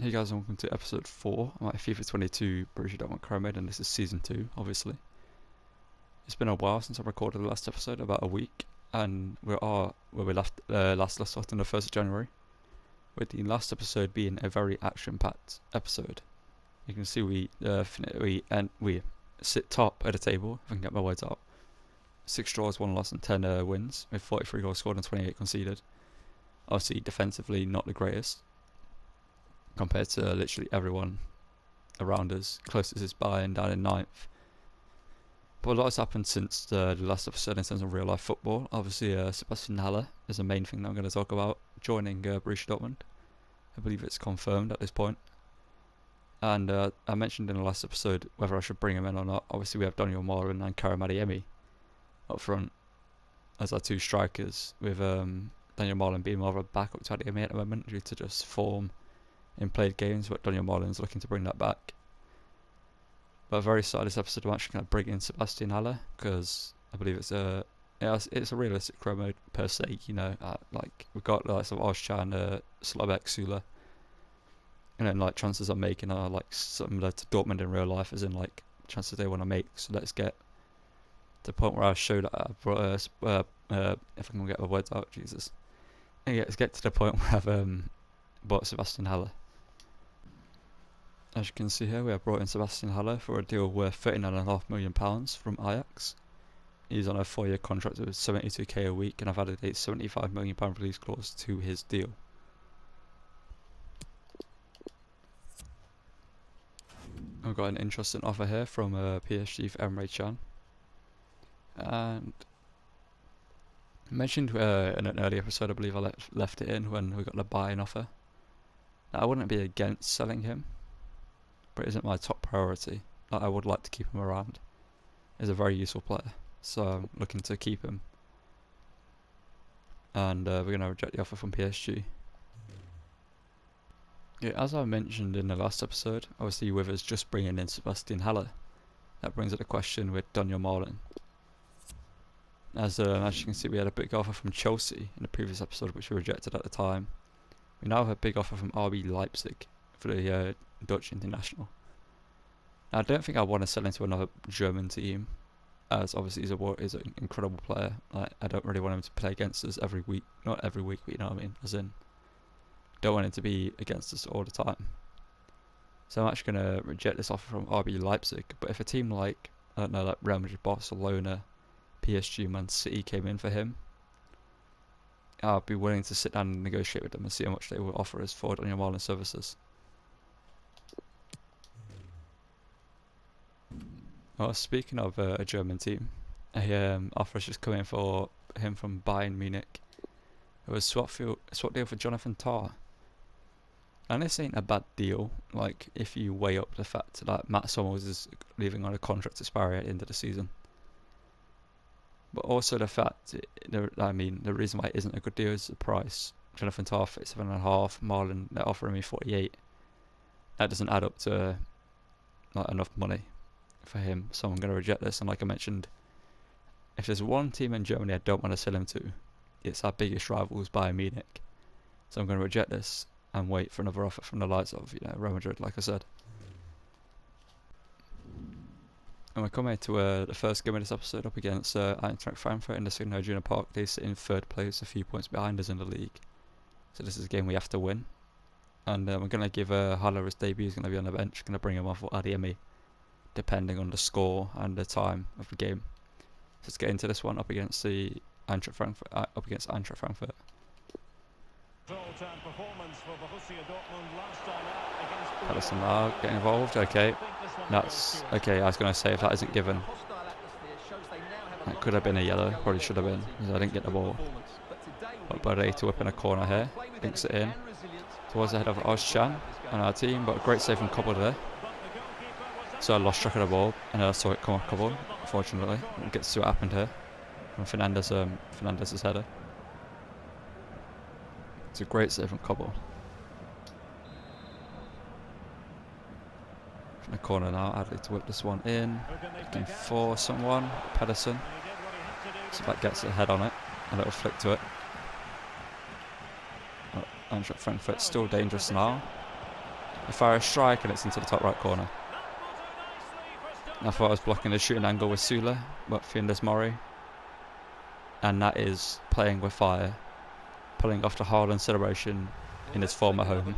Hey guys, and welcome to episode 4 of my FIFA 22 Borrusia Dortmund career mode, and this is season 2, obviously. It's been a while since I recorded the last episode, about a week, and we are where we last left off on the 1st of January, with the last episode being a very action-packed episode. You can see we sit top at the table, if I can get my words out. 6 draws, 1 loss and 10 wins, with 43 goals scored and 28 conceded. Obviously defensively not the greatest, compared to literally everyone around us. Closest is Bayern down in 9th. But a lot has happened since the last episode in terms of real life football. Obviously Sebastian Haller is the main thing that I'm going to talk about, joining Borussia Dortmund. I believe it's confirmed at this point. And I mentioned in the last episode whether I should bring him in or not. Obviously we have Daniel Marlin and Karim Adeyemi up front as our 2 strikers, with Daniel Marlin being more of a backup to Adeyemi at the moment due to just form in played games, but Daniel Marlin's looking to bring that back. But a very start of this episode, I'm actually going to bring in Sebastian Haller, because I believe it's a realistic career mode per se. You know, like we've got like some Ozcan, Slabek, Sula, and then like chances I'm making are like similar to Dortmund in real life, as in like chances they want to make. So let's get to the point where I show that I've brought if I can get the words out, Jesus. And yeah, let's get to the point where I've bought Sebastian Haller. As you can see here, we have brought in Sebastian Haller for a deal worth £39.5 million from Ajax. He's on a 4-year contract with 72k a week, and I've added a £75 million release clause to his deal. I've got an interesting offer here from PSG for Emre Can. And I mentioned in an earlier episode, I believe I left it in when we got the buy-in offer. Now, I wouldn't be against selling him, but it isn't my top priority. I would like to keep him around. He's a very useful player, so I'm looking to keep him. And we're going to reject the offer from PSG. Yeah, as I mentioned in the last episode, obviously with us just bringing in Sebastian Haller, that brings up a question with Daniel Marlin. As you can see, we had a big offer from Chelsea in the previous episode, which we rejected at the time. We now have a big offer from RB Leipzig for the Dutch international. Now, I don't think I want to sell into another German team, as obviously he's an incredible player. I don't really want him to play against us every week, not every week, but you know what I mean, as in, don't want him to be against us all the time. So I'm actually going to reject this offer from RB Leipzig, but if a team like, I don't know, like Real Madrid, Barcelona, PSG, Man City came in for him, I'll be willing to sit down and negotiate with them and see how much they will offer us for Daniel Marlin's services. Well, speaking of a German team, a offer has just come in for him from Bayern Munich. It was swap deal for Jonathan Tah. And this ain't a bad deal, like if you weigh up the fact that Matt Sommers is leaving on a contract expiry at the end of the season. But also the fact, the reason why it isn't a good deal is the price. Jonathan Tah 37.5, Marlin, they're offering me 48. That doesn't add up to not enough money for him, so I'm going to reject this. And like I mentioned, if there's one team in Germany I don't want to sell him to, it's our biggest rivals, Bayern Munich. So I'm going to reject this and wait for another offer from the likes of Real Madrid, like I said. And we're coming to the first game of this episode up against Eintracht Frankfurt in the Signal Iduna Park. They sit in 3rd place, a few points behind us in the league. So this is a game we have to win. And we're going to give Haller his debut. He's going to be on the bench. Going to bring him off for Adeyemi, depending on the score and the time of the game. So let's get into this one up against the Eintracht Frankfurt. Realism now getting involved. Okay, that's okay. I was going to say, if that isn't given, that could have been a yellow. Probably should have been, because I didn't get the ball. But Barre to whip in a corner here, links it in towards the head of Ozcan and our team. But a great save from Cobble there. So I lost track of the ball, and I saw it come off Cobble. Unfortunately, we'll get to see what happened here from Fernandez's header. It's a great save from Cobble. From the corner now, Adley to whip this one in. Looking for someone, Pedersen. So that gets a head on it, a little flick to it. Eintracht Frankfurt still dangerous now. I fire a strike and it's into the top right corner. I thought I was blocking the shooting angle with Sula, but Fiendes Mori. And that is playing with fire, pulling off the Haaland celebration in his former home.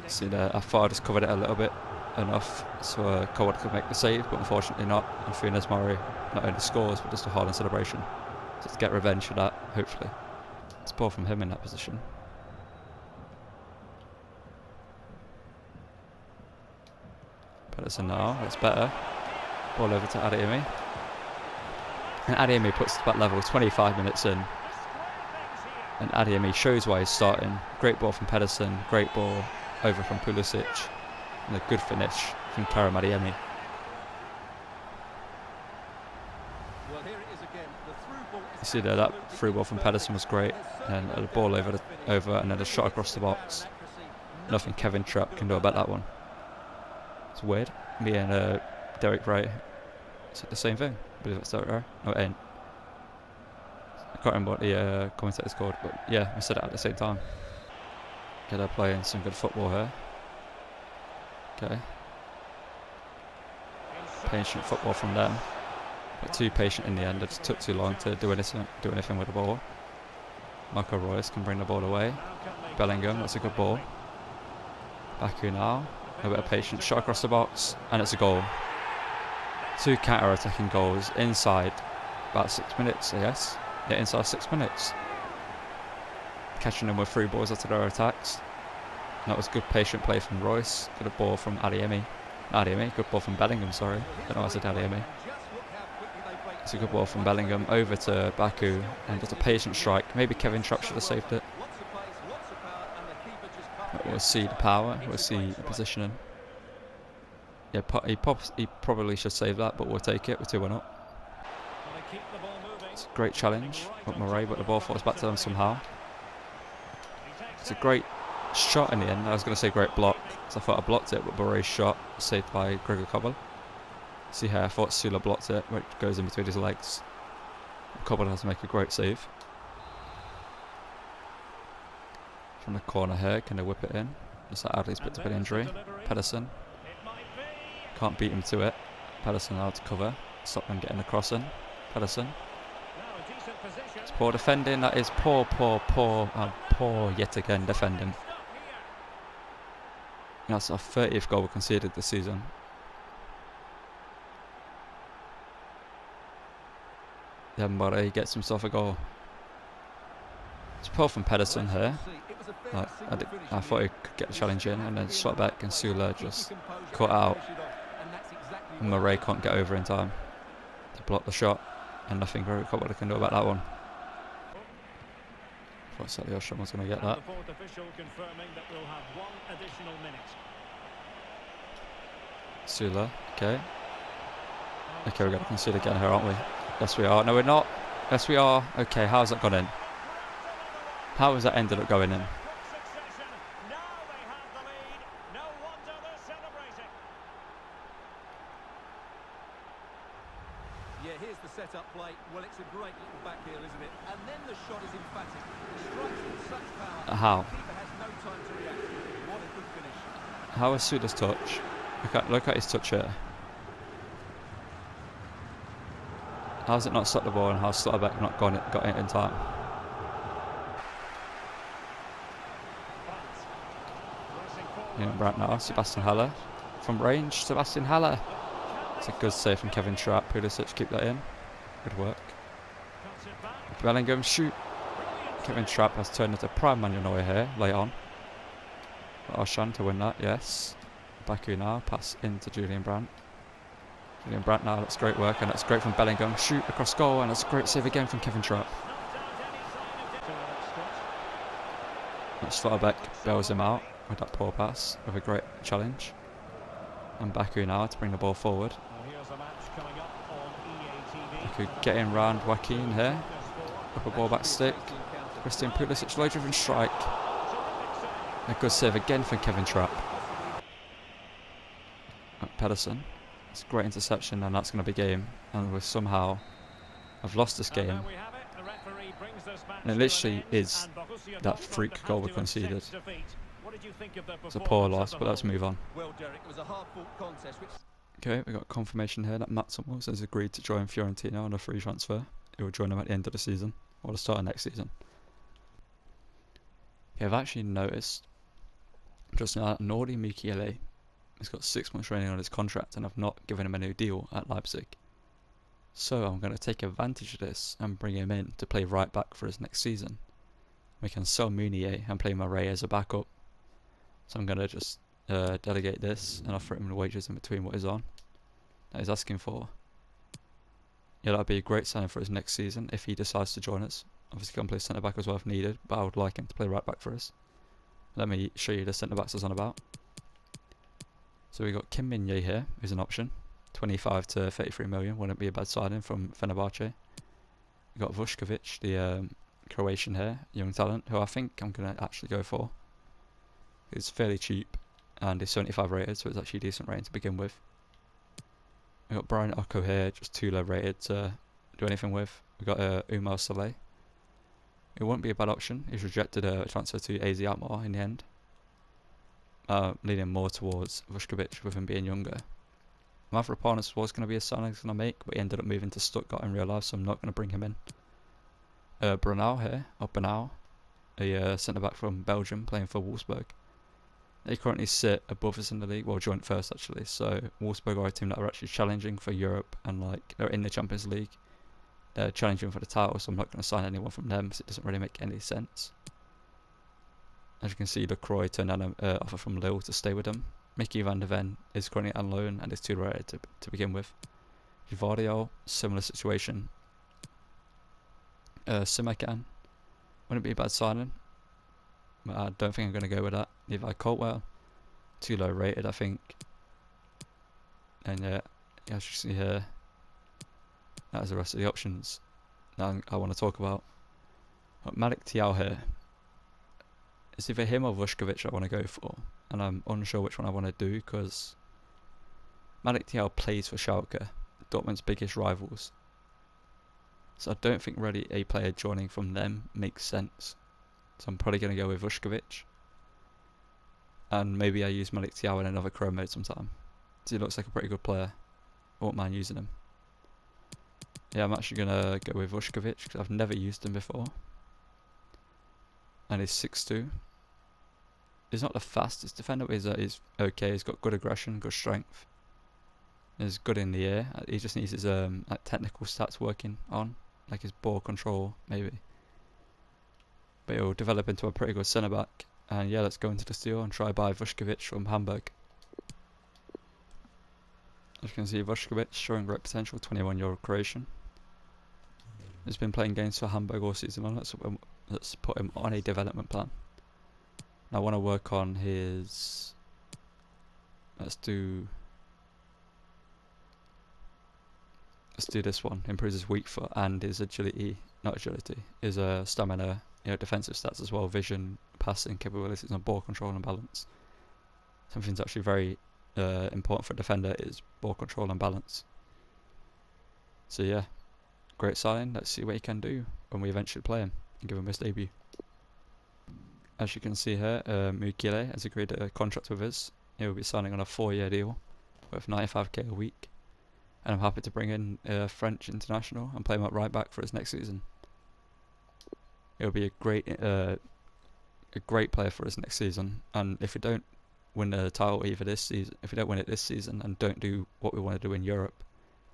See there, I thought I just covered it a little bit enough so Coward could make the save, but unfortunately not. And Fiendes Mori not only scores, but just a Haaland celebration. So to get revenge for that, hopefully. It's ball from him in that position. Pedersen now, that's better. Ball over to Adeyemi. And Adeyemi puts it back level 25 minutes in. And Adeyemi shows why he's starting. Great ball from Pedersen, great ball over from Pulisic. And a good finish from Karim Adeyemi. You see there, that through ball from Pedersen was great. And a ball over and then a shot across the box. Nothing Kevin Trapp can do about that one. It's weird. Me and Derek Wright said the same thing. I believe that's Derek Wright. No, it ain't. I can't remember what the commentator's called, but yeah, we said it at the same time. Okay, they're playing some good football here. Okay. Patient football from them. But too patient in the end. It just took too long to do anything with the ball. Marco Reus can bring the ball away. Bellingham, that's a good ball. Baku now. A bit of patience, shot across the box, and it's a goal. 2 counter-attacking goals inside about 6 minutes, I guess. Yeah, inside 6 minutes. Catching them with 3 balls after their attacks. And that was good patient play from Royce. Good ball from Adeyemi. Good ball from Bellingham, sorry. I don't know why I said Adeyemi. It's a good ball from Bellingham over to Baku, and just a patient strike. Maybe Kevin Trapp should have saved it. We'll see the power, we'll see the positioning. Yeah, he probably should save that, but we'll take it. We're 2-1 up. It's a great challenge with Murray, but the ball falls back to them somehow. It's a great shot in the end. I was going to say great block, because I thought I blocked it, but Murray's shot was saved by Gregor Kobel. See here, I thought Sula blocked it, which goes in between his legs. Kobel has to make a great save. From the corner here, can they whip it in? Looks like Adley's picked up an injury. Pedersen can't beat him to it. Pedersen out to cover, stop them getting the cross in. Pedersen. It's poor defending. That is poor yet again defending. That's our 30th goal we conceded this season. Yeah, Murray gets himself a goal. It's poor from Pedersen here. I thought he could get the challenge in, and then shot back, and Sula just caught out. And Murray can't get over in time to block the shot, and nothing Gregor Kobel can do about that one. I thought Sally Ostrom was going to get that. Sula, okay. Okay, we're going to concede again here, aren't we? Yes, we are. No, we're not. Yes, we are. Okay, how's that gone in? How has that ended up going in? Yeah, here's the setup play. Well, it's a great little back heel, isn't it? And then the shot is emphatic. Strikes with such power. How? The keeper has no time to react. What a good finish. How is Sula's touch? Look at his touch here. How's it not stopped the ball, and how's Slotterbeck not got it in time? Right now, Sebastian Haller from range. Sebastian Haller. It's a good save from Kevin Trapp. Pulisic, keep that in. Good work. Bellingham, shoot. Kevin Trapp has turned into prime Manuel Neuer here, late on. Arshan to win that, yes. Baku now, pass into Julian Brandt. Julian Brandt now, that's great work, and that's great from Bellingham. Shoot across goal, and that's a great save again from Kevin Trapp. That's Slotterbeck bails him out with that poor pass, with a great challenge. And Baku now to bring the ball forward. Baku getting round Joaquin here. Up a ball back stick. Christian Pulisic, low driven strike. A good save again from Kevin Trapp. Pedersen. It's a great interception, and that's going to be game. And we somehow have lost this game. And it literally is Borussia that Dortmund freak goal we have to conceded. accept defeat. What did you think of their It's a poor performance loss, as a but let's whole? move on. Well, Derek, it was a hard-fought contest, which Okay, we got confirmation here that Matt Hummels has agreed to join Fiorentina on a free transfer. He will join them at the end of the season, or the start of next season. Okay, I've actually noticed just now that Nordi Mukiele has got 6 months remaining on his contract and I've not given him a new deal at Leipzig. So I'm going to take advantage of this and bring him in to play right back for his next season. We can sell Munier and play Murray as a backup. So I'm going to just delegate this and offer him the wages in between what he's on that he's asking for. Yeah, that'd be a great signing for his next season if he decides to join us. Obviously he can play centre back as well if needed, but I would like him to play right back for us. Let me show you the centre backs I was on about. So we got Kim Min-jae here, who's an option. 25 to 33 million, wouldn't be a bad signing from Fenerbahce. We got Vuskovic, the Croatian here, young talent, who I think I'm going to actually go for. He's fairly cheap and he's 75 rated, so it's actually a decent rating to begin with. We got Brian Ocko here, just too low rated to do anything with. We got Umar Saleh. It wouldn't be a bad option. He's rejected a transfer to AZ Alkmaar in the end. Leaning more towards Vuskovic with him being younger. Mavropanos was going to be a signing I was going to make, but he ended up moving to Stuttgart in real life, so I'm not going to bring him in. Brunau here, or Brunau, a centre-back from Belgium playing for Wolfsburg. They currently sit above us in the league, well joint first actually, so Wolfsburg are a team that are actually challenging for Europe and like they're in the Champions League. They're challenging for the title, so I'm not going to sign anyone from them because it doesn't really make any sense. As you can see, Lacroix turned down an offer from Lille to stay with them. Mickey van der Ven is currently on loan and is too rare to begin with. Givardio, similar situation. Simakan, wouldn't be a bad signing, but I don't think I'm going to go with that. Levi Coltwell, too low rated I think. And yeah, as you see here, that is the rest of the options that I want to talk about. But Malik Thiaw here. It's either him or Vuskovic I want to go for, and I'm unsure which one I want to do because Malik Thiaw plays for Schalke, Dortmund's biggest rivals. So I don't think really a player joining from them makes sense. So I'm probably going to go with Vuskovic. And maybe I use Malik Thiaw in another Chrome mode sometime. So he looks like a pretty good player. I won't mind using him. Yeah, I'm actually going to go with Vuskovic because I've never used him before. And he's 6'2". He's not the fastest defender, but he's okay. He's got good aggression, good strength. He's good in the air. He just needs his like technical stats working on, like his ball control maybe. But he'll develop into a pretty good centre back. And yeah, let's go into the deal and try buy Vuskovic from Hamburg. As you can see, Vuskovic showing great potential, 21-year-old Croatian. He's been playing games for Hamburg all season long. Let's put him on a development plan. I want to work on his. Let's do this one. Improves his weak foot and his agility, not agility, his stamina, defensive stats as well, vision, passing capabilities, and ball control and balance. Something that's actually very important for a defender is ball control and balance. So yeah, great signing. Let's see what he can do when we eventually play him and give him his debut. As you can see here, Mukiele has agreed a contract with us. He will be signing on a 4-year deal worth 95k a week. And I'm happy to bring in a French international and play him at right back for his next season. He'll be a great player for us next season. And if we don't win the title either this season, if we don't win it this season and don't do what we want to do in Europe,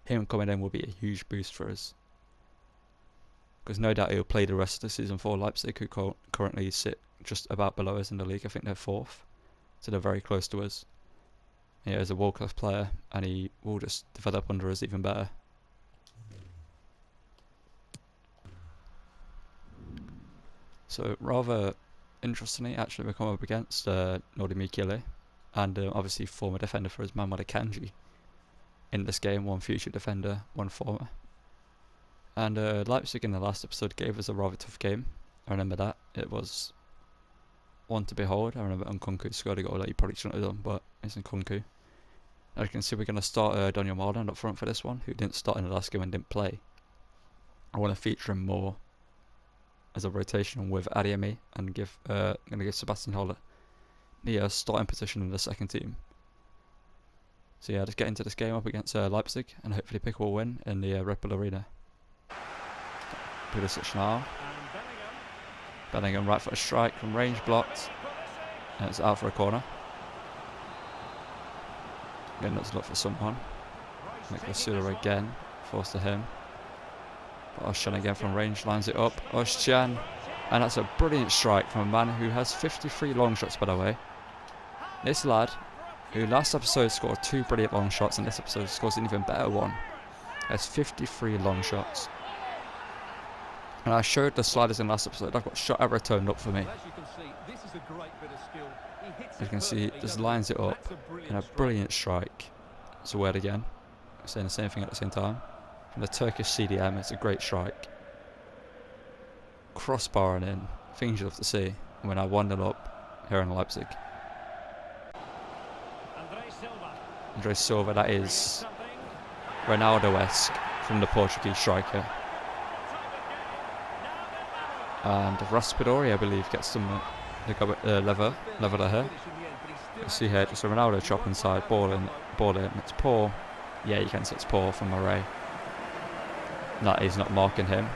him coming in will be a huge boost for us. Because no doubt he'll play the rest of the season for Leipzig, who currently sit just about below us in the league. I think they're 4th, so they're very close to us. Yeah, he's a world-class player, and he will just develop under us even better. So rather interestingly, actually we come up against Nordi Mukiele, and obviously former defender for his Mamadou Kanji. In this game, one future defender, one former. And Leipzig in the last episode gave us a rather tough game. I remember that. It was one to behold. I remember Nkunku scored a goal that he probably shouldn't have done, but it's Nkunku. As you can see, we're going to start Daniel Marlon up front for this one, who didn't start in the last game and didn't play. I want to feature him more as a rotation with Adeyemi and gonna give Sebastian Haller the starting position in the second team. So yeah, just get into this game up against Leipzig and hopefully pick up a win in the Red Bull Arena. Pulisic now. Bellingham right foot strike from range blocked. And it's out for a corner. Again, let's look for someone. Nicolas Sula again, forced to him. But Özcan again from range, lines it up. Özcan, and that's a brilliant strike from a man who has 53 long shots, by the way. This lad, who last episode scored 2 brilliant long shots, and this episode scores an even better one, has 53 long shots. And I showed the sliders in last episode. I've got shot ever turned up for me. As you can see, just lines it up in a brilliant strike. It's a word again, saying the same thing at the same time. From the Turkish CDM, it's a great strike. Crossbarring in, things you love to see. And when I 1-0 up here in Leipzig. Andre Silva, that is Ronaldo-esque from the Portuguese striker. And Raspadori, I believe, gets them leveler here. You see here, just a Ronaldo chop inside, ball in. It's poor. Yeah, you can say it's poor from Murray. No, he's not marking him.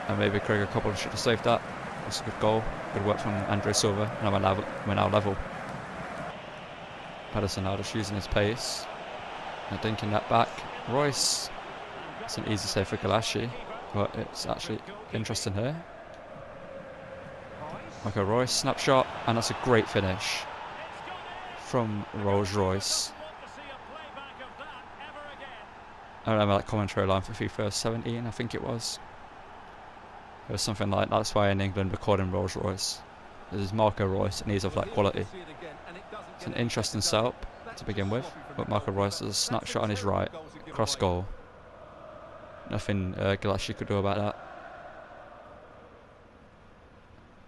And maybe Craig Cobble should have saved that. That's a good goal. Good work from Andre Silva. And we're now level. Pedersen now just using his pace. And dinking that back. Royce. It's an easy save for Galassi, but it's actually interesting here. Michael Royce, snapshot, and that's a great finish from Rolls-Royce. I remember that commentary line for FIFA 17, I think it was. It was something like, that's why in England we're calling him Rolls-Royce. This is Marco Royce, and he's of that quality. It's an interesting setup to begin with, but Marco Royce has a snapshot on his right, cross goal. Nothing Galassi could do about that.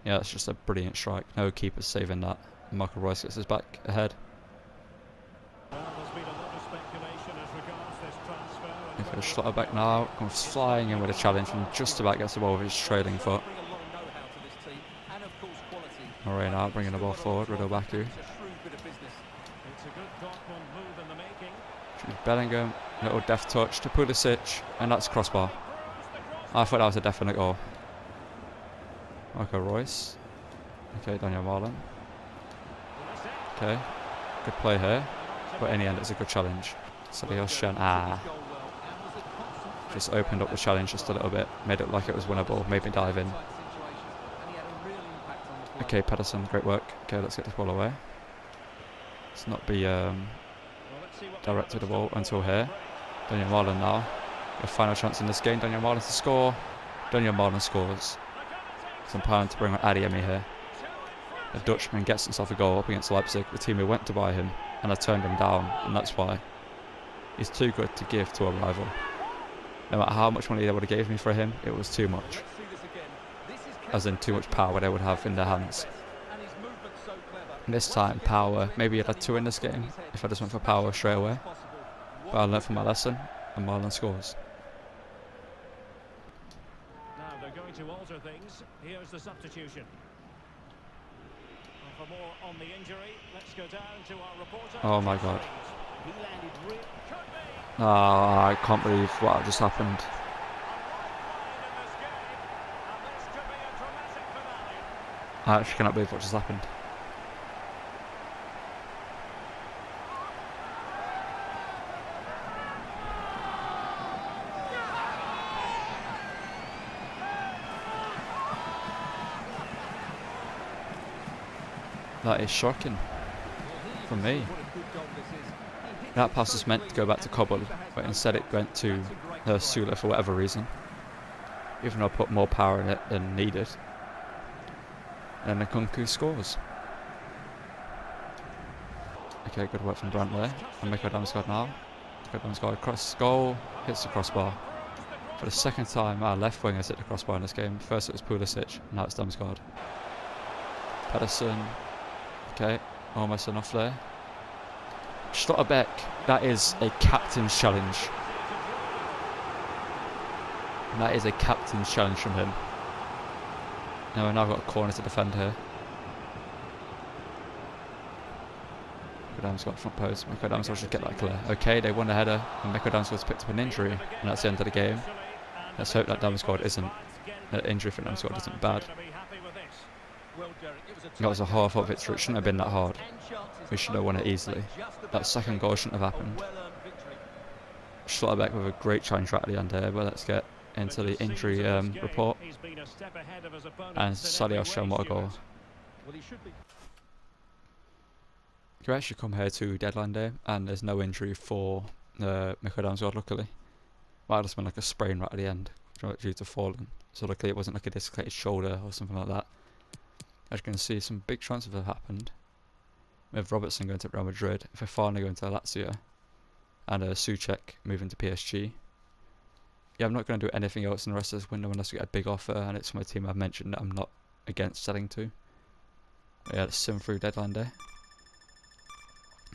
Yeah, it's just a brilliant strike. No keeper saving that. Marco Royce gets his back ahead. Okay, Schlotter back now. Comes flying in with a challenge and just about gets the ball with his trailing foot. Murray now bringing the ball forward. Riddle Baku. Bellingham. Little deft touch to Pulisic. And that's crossbar. I thought that was a definite goal. Marco Royce. Okay, Daniel Marlon. Okay, good play here. But in the end, it's a good challenge. So the Özcan, just opened up the challenge just a little bit. Made it like it was winnable. Made me dive in. Okay, Pedersen, great work. Okay, let's get this ball away. Let's not be directed the ball until here. Daniel Marlon now. A final chance in this game. Daniel Marlon to score. Daniel Marlon scores. Some plan to bring on Adeyemi here. The Dutchman gets himself a goal up against Leipzig, the team who went to buy him, and I turned him down, and that's why. He's too good to give to a rival. No matter how much money they would have gave me for him, it was too much. As in too much power they would have in their hands. And this time, power, maybe I'd had 2 in this game, if I just went for power straight away. But I learned from my lesson, and Marlon scores. To alter things, here's the substitution. And for more on the injury, let's go down to our reporter. Oh my god. I can't believe what just happened. I actually cannot believe what just happened. That is shocking from me. That pass was meant to go back to Cobble, but instead it went to Sula for whatever reason. Even though I put more power in it than needed. And then Nkunku scores. Okay, good work from Brandt there. And Miko Damsgaard now. Miko Damsgaard cross goal, hits the crossbar. For the second time, our left wing has hit the crossbar in this game. First it was Pulisic, now it's Damsgaard. Pedersen. Okay, almost enough there. Schlotterbeck, that is a captain's challenge. That is a captain's challenge from him. Now we've now got a corner to defend here. Mikko Damsgaard front post. Mikko Damsgaard should get that clear. Okay, they won the header, and Mikko Damsgaard's picked up an injury, and that's the end of the game. Let's hope that Damsgaard isn't. The injury for Damsgaard isn't bad. That was a hard-fought victory. It shouldn't have been that hard. We should have won it easily. That second goal shouldn't have happened. Schlotterbeck with a great challenge right at the end here, but let's get into the injury report. And Salih Alsham, what a goal. You actually come here to deadline day, and there's no injury for Mikko Damsgaard, luckily. Might have just been like a sprain right at the end due to falling. So luckily it wasn't like a dislocated shoulder or something like that. As you can see, some big transfers have happened. With Robertson going to Real Madrid, Fofana going to Lazio, and Souček moving to PSG. Yeah, I'm not going to do anything else in the rest of this window unless we get a big offer, and it's from a team I've mentioned that I'm not against selling to. But yeah, let's sim through deadline day.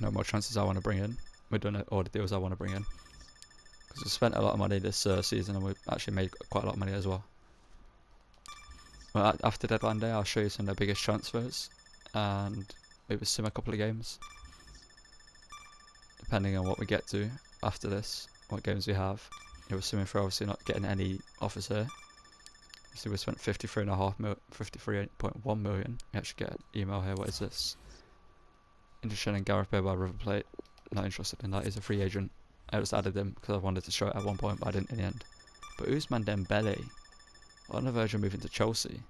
No more transfers I want to bring in. We're doing all the deals I want to bring in. Because we spent a lot of money this season, and we've actually made quite a lot of money as well. Well, after deadline day, I'll show you some of the biggest transfers, and maybe sim a couple of games, depending on what we get to after this, what games we have. Yeah, we're simming for obviously not getting any offers here. So we spent 53.1 million. We actually get an email here. What is this? Interested in Gareth Bale by River Plate. Not interested in that. He's a free agent. I just added him because I wanted to show it at one point, but I didn't in the end. But Ousmane Dembele, on the verge of moving to Chelsea.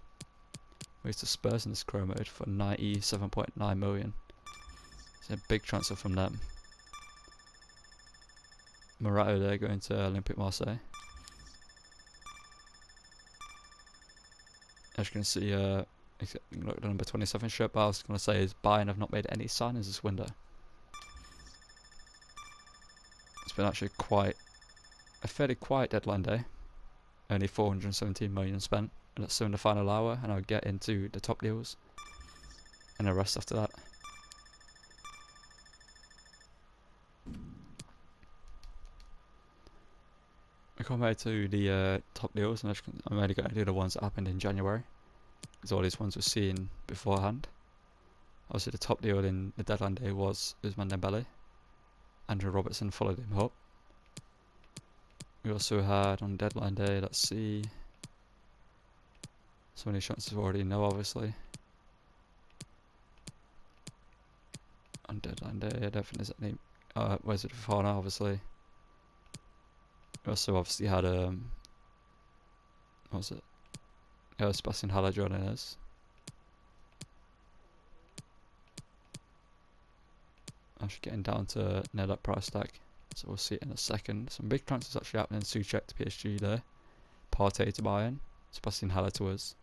Moves to Spurs in this career mode for 97.9 million. It's a big transfer from them. Morato there going to Olympique Marseille. As you can see, look at the number 27 shirt, but I was going to say is Bayern have not made any signings this window. It's been actually a fairly quiet deadline day. Only 417 million spent. And that's soon the final hour, and I'll get into the top deals and the rest after that. We come here to the top deals, and I'm only going to do the ones that happened in January, because all these ones were seen beforehand. Obviously the top deal in the deadline day was Ousmane Dembele. Andrew Robertson followed him up. We also had on deadline day, let's see, so many chances we already know obviously. On deadline day, I don't think there's any, where's it for now obviously. We also obviously had, what was it? Sebastian Haller joining us. Actually getting down to near that price tag, so we'll see it in a second. Some big transfers actually happening. Souček to PSG there, Partey to Bayern, Sebastian Haller to us.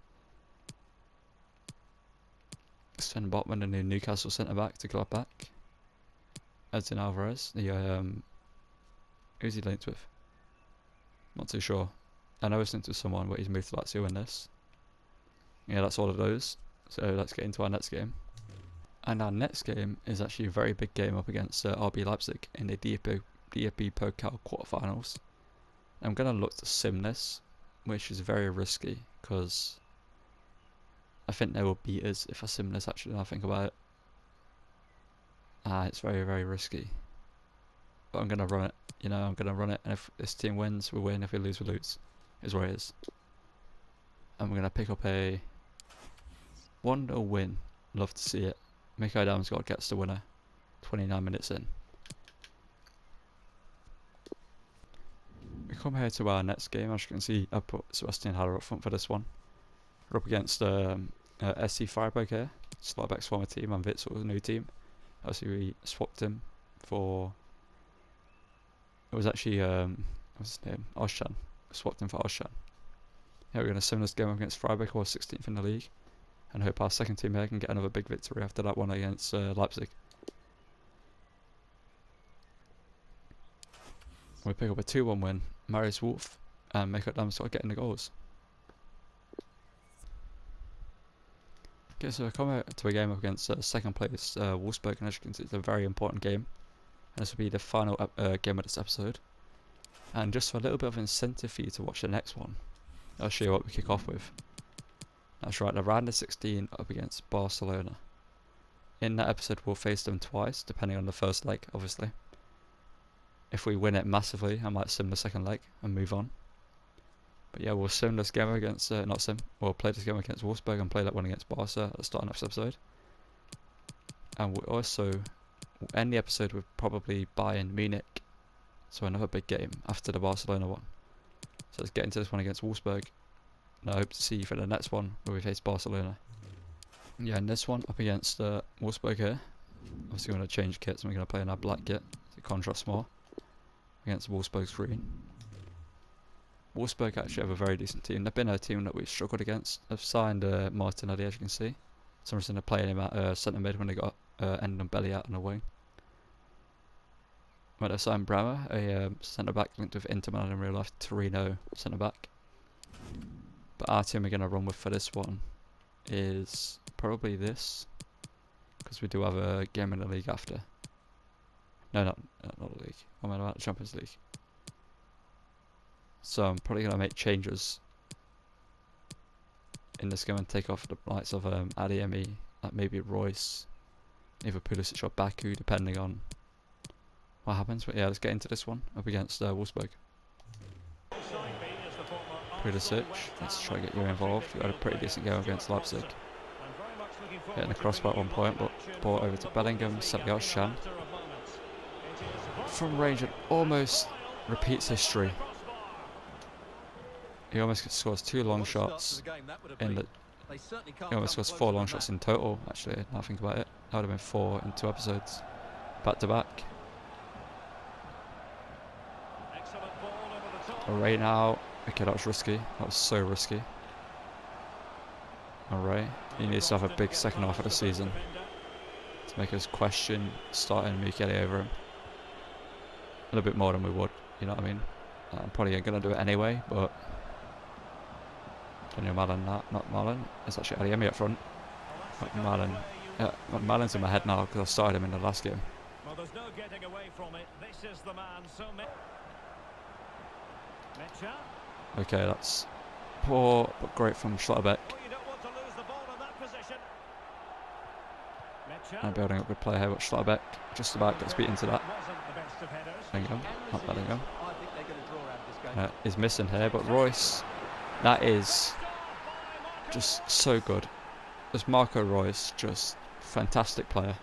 Sven Botman, the new Newcastle centre back to Gladbach. Edson Alvarez, who's he linked with? Not too sure. I know he's linked with someone, but he's moved to Lazio in this. Yeah, that's all of those. So let's get into our next game. And our next game is actually a very big game up against RB Leipzig in the DFB Pokal quarterfinals. I'm going to look to sim this, which is very risky because I think they will beat us if I sim this actually when I think about it. It's very, very risky. But I'm going to run it. You know, I'm going to run it, and if this team wins, we win. If we lose, we lose. Is what it is. And we're going to pick up a 1-0 win. Love to see it. Mikko Damsgaard gets the winner. 29 minutes in. We come here to our next game. As you can see, I put Sebastian Haller up front for this one. We're up against SC Freiburg here. Slotterbeck's former team and Witzel's new team. Obviously, we swapped him for. It was actually what's his name? Ozcan. Swapped him for Ozcan. Yeah, we're going to sim this game against Freiburg, who are 16th in the league, and hope our second team here can get another big victory after that one against Leipzig. We pick up a 2-1 win. Marius Wolf and Mikko Damsgaard getting the goals. Okay, so we come out to a game up against second place Wolfsburg, and as you can see, it's a very important game. And this will be the final game of this episode. And just for a little bit of incentive for you to watch the next one, I'll show you what we kick off with. That's right, the round of 16 up against Barcelona. In that episode, we'll face them twice, depending on the first leg, obviously. If we win it massively, I might sim the second leg and move on. But yeah, we'll sim this game against, we'll play this game against Wolfsburg and play that one against Barca at the start of next episode. And we'll also end the episode with probably Bayern Munich. So another big game after the Barcelona one. So let's get into this one against Wolfsburg. And I hope to see you for the next one where we face Barcelona. Yeah, in this one up against Wolfsburg here. Obviously we're going to change kits and we're going to play in our black kit to contrast more against Wolfsburg's green. Wolfsburg actually have a very decent team. They've been a team that we've struggled against. They've signed Martinelli, as you can see. Some reason they're playing him at centre mid when they got Endon Belly out on the wing. But they signed Bremer, a centre back linked with Inter Milan in real life, Torino centre back. But our team we're going to run with for this one is probably this, because we do have a game in the league after. No, not the league. I'm about the Champions League. So I'm probably going to make changes in this game and take off the likes of Adeyemi, like maybe Royce, either Pulisic or Baku, depending on what happens. But yeah, let's get into this one up against Wolfsburg. Pulisic, let's try to get you involved. We had a pretty decent game against Leipzig. Getting the crossbar at one point, but ball over to Bellingham, Sebastian. From range, it almost repeats history. He almost scores 2 long shots in the. He almost scores 4 long shots in total. Actually, now I think about it, that would have been 4 in 2 episodes, back to back. Right now, okay, that was risky. That was so risky. Alright, he needs to have a big second half of the season to make us question starting Mukele over him. A little bit more than we would, you know what I mean? I'm probably going to do it anyway, but Malin, not Malin. It's actually Adeyemi up front. Malin. Yeah, Malin's in my head now because I started him in the last game. Well, there's no getting away from it. This is the man. Okay, that's poor but great from Schlotterbeck. And building up good play here, but Schlotterbeck just about gets beat into that. Bellingham, not Bellingham. Is missing here, but Royce, that is just so good. This Marco Royce, just fantastic player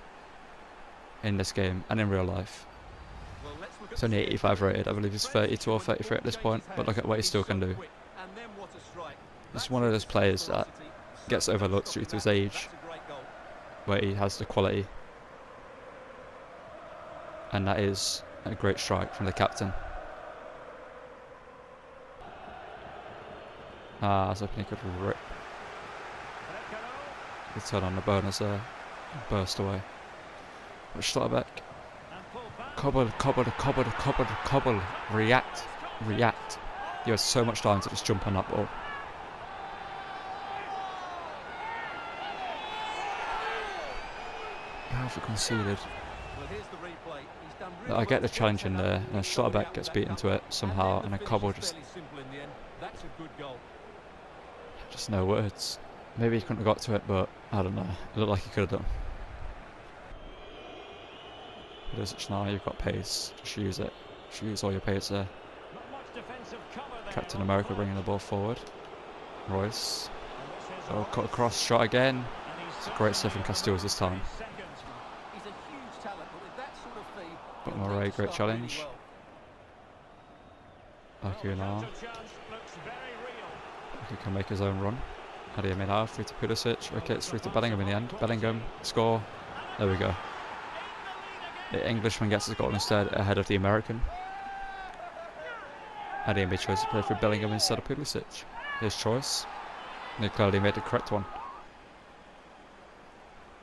in this game and in real life. It's only 85 rated, I believe he's 32 or 33 at this point, but look at what he still can do. He's one of those players that gets overlooked due to his age, where he has the quality. And that is a great strike from the captain. I was hoping he could rip. He turn on the burners there and burst away. But Schlotterbeck. Cobble. React. You had so much time to just jump on that ball. How have we conceded? I get the challenge in there, and Schlotterbeck gets beaten to it somehow, and a Cobble just no words. Maybe he couldn't have got to it, but I don't know. It looked like he could have done. Now you've got pace. Just use it. Just use all your pace there. Captain America bringing the ball forward. Royce. Oh, cut across, shot again. It's a great save from Castells this time. But Murray, great challenge. Baku now. Baku can make his own run. Adeyemi now, through to Pulisic. Okay, it's through to Bellingham in the end. Bellingham, score. There we go. The Englishman gets his goal instead, ahead of the American. Adeyemi chose to play for Bellingham instead of Pulisic. His choice. And he clearly made the correct one.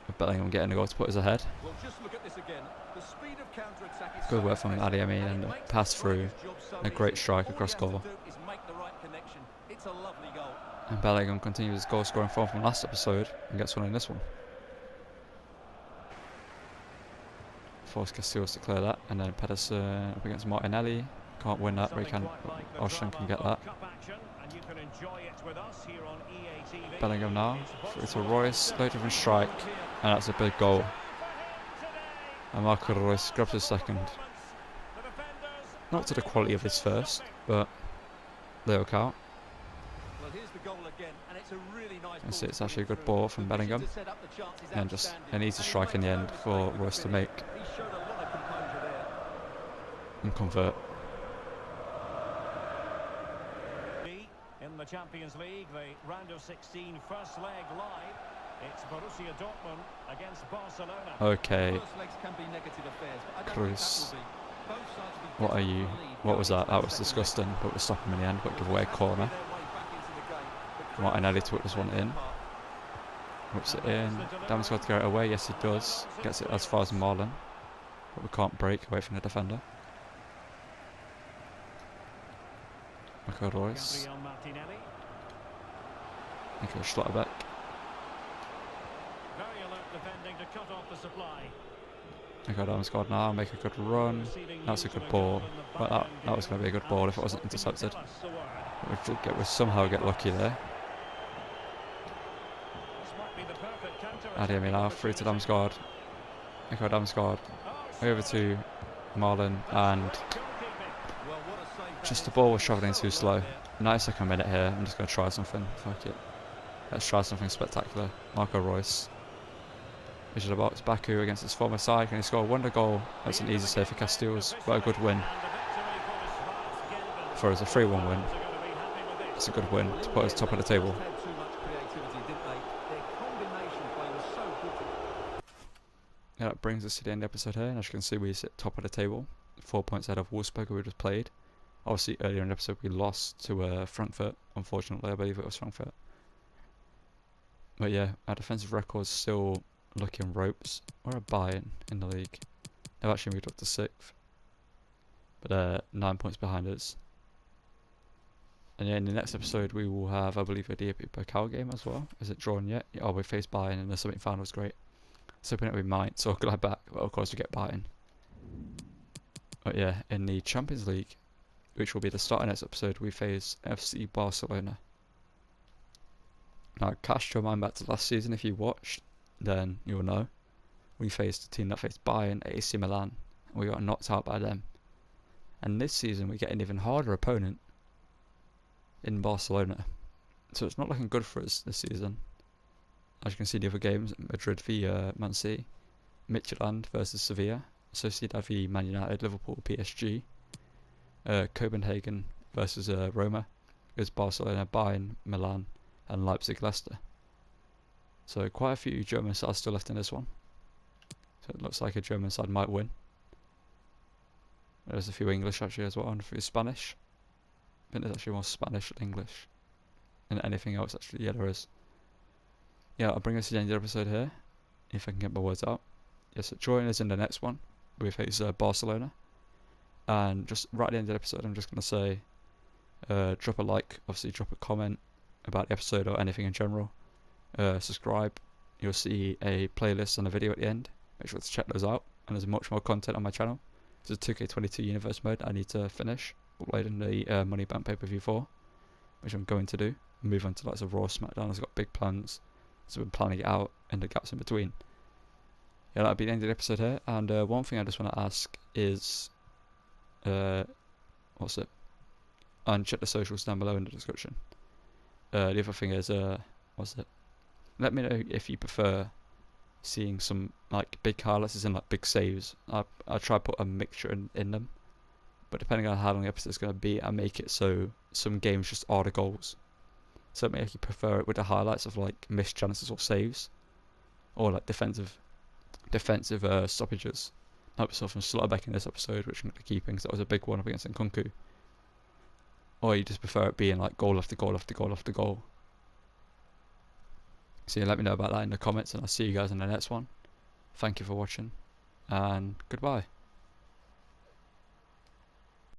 With Bellingham getting the goal to put us ahead. Well, just look at this again. The speed of counter-attack is good work from Adeyemi and the pass through. And a great strike across goal. And Bellingham continues his goal scoring form from last episode and gets one in this one. Force Castells to clear that, and then Pedersen up against Martinelli. Can't win that, but he can. Oshun can get that. action, and you can enjoy it with us here on EA TV. Bellingham now, It's through to Borrusia Royce, low different strike, and that's a big goal. And Marco Royce grabs his second. Not to the quality of his first, but they'll count. Well, here's the goal again, and it's a really nice I see ball it's to actually a put good it ball through. from The vision Bellingham. to set up the chance is And just outstanding, an easy and he strike in the makes end no for mistake with the Royce to finish. make He showed a lot of composure there. and convert. In the Champions League, the round of 16 first leg live. It's Borussia Dortmund against Barcelona. Okay, First legs can be negative affairs, but I don't Cruz. think that will be. Both sides will be What are desperate you? for the lead What was going that? into That the was second leg. disgusting, but we stop him in the end, but give away a corner. Martinelli took this one in. Whips it in. Dam's got to get it away. Yes, he does. Gets it as far as Marlon. But we can't break away from the defender. Marco Royce. Gabriel Martinelli. Okay, Schlotterbeck. Very alert defending to cut off the supply. Okay, Dam's got now. Make a good run. That's a good ball. But that was going to be a good ball if it wasn't intercepted. We somehow get lucky there. Adeyemi now, through to Damsgaard. Echo Damsgaard. Over to Marlon, and just the ball was travelling too slow. 92nd minute here, I'm just going to try something. Fuck it. Let's try something spectacular. Marco Royce. Visual box, Baku against his former side. Can he score a wonder goal? That's an easy save for Castiles, but a good win. For us, a 3-1 win. It's a good win to put us top of the table. Yeah, that brings us to the end of the episode here, and as you can see, we sit top of the table, 4 points ahead of Wolfsburg, who we just played. Obviously, earlier in the episode, we lost to Frankfurt. Unfortunately, I believe it was Frankfurt. But yeah, our defensive record's still looking ropes. We're a Bayern in the league. They've actually moved up to 6th, but they're 9 points behind us. And yeah, in the next episode, we will have, I believe, a DAP Pokal game as well. Is it drawn yet? Yeah, oh, we faced Bayern in the semi-finals. Great. So hoping that we might, so glad back, but of course we get Bayern. But yeah, in the Champions League, which will be the start of next episode, we face FC Barcelona. Now, cast your mind back to last season. If you watched, then you'll know. We faced a team that faced Bayern, AC Milan, and we got knocked out by them. And this season, we get an even harder opponent in Barcelona. So it's not looking good for us this season. As you can see, the other games: Madrid v Man City, Midtjylland versus Sevilla, Sociedad v Man United, Liverpool, PSG, Copenhagen versus Roma, is Barcelona, Bayern, Milan, and Leipzig, Leicester. So quite a few German sides still left in this one. So it looks like a German side might win. There's a few English actually as well, and a few Spanish. I think there's actually more Spanish than English than anything else actually. Yeah, there is. Yeah, I'll bring us to the end of the episode here, if I can get my words out. Yes, so join us in the next one. We face Barcelona. And just right at the end of the episode, I'm just going to say, drop a like, obviously drop a comment about the episode or anything in general. Subscribe. You'll see a playlist and a video at the end. Make sure to check those out. And there's much more content on my channel. There's a 2K22 Universe mode I need to finish uploading the Money Bank pay-per-view for, which I'm going to do. Move on to lots of Raw, SmackDown. I've got big plans. So I've been planning it out and the gaps in between. Yeah, that'll be the end of the episode here. And one thing I just want to ask is, what's it? And check the socials down below in the description. The other thing is, what's it? Let me know if you prefer seeing some like big highlights, as in like big saves. I try to put a mixture in them, but depending on how long the episode's going to be, I make it so some games just are the goals. So maybe you prefer it with the highlights of like missed chances or saves, or like defensive stoppages. Like we saw from Slotterbeck in this episode, which I'm going to keep in because that was a big one up against Nkunku. Or you just prefer it being like goal after goal after goal after goal. So yeah, let me know about that in the comments, and I'll see you guys in the next one. Thank you for watching, and goodbye.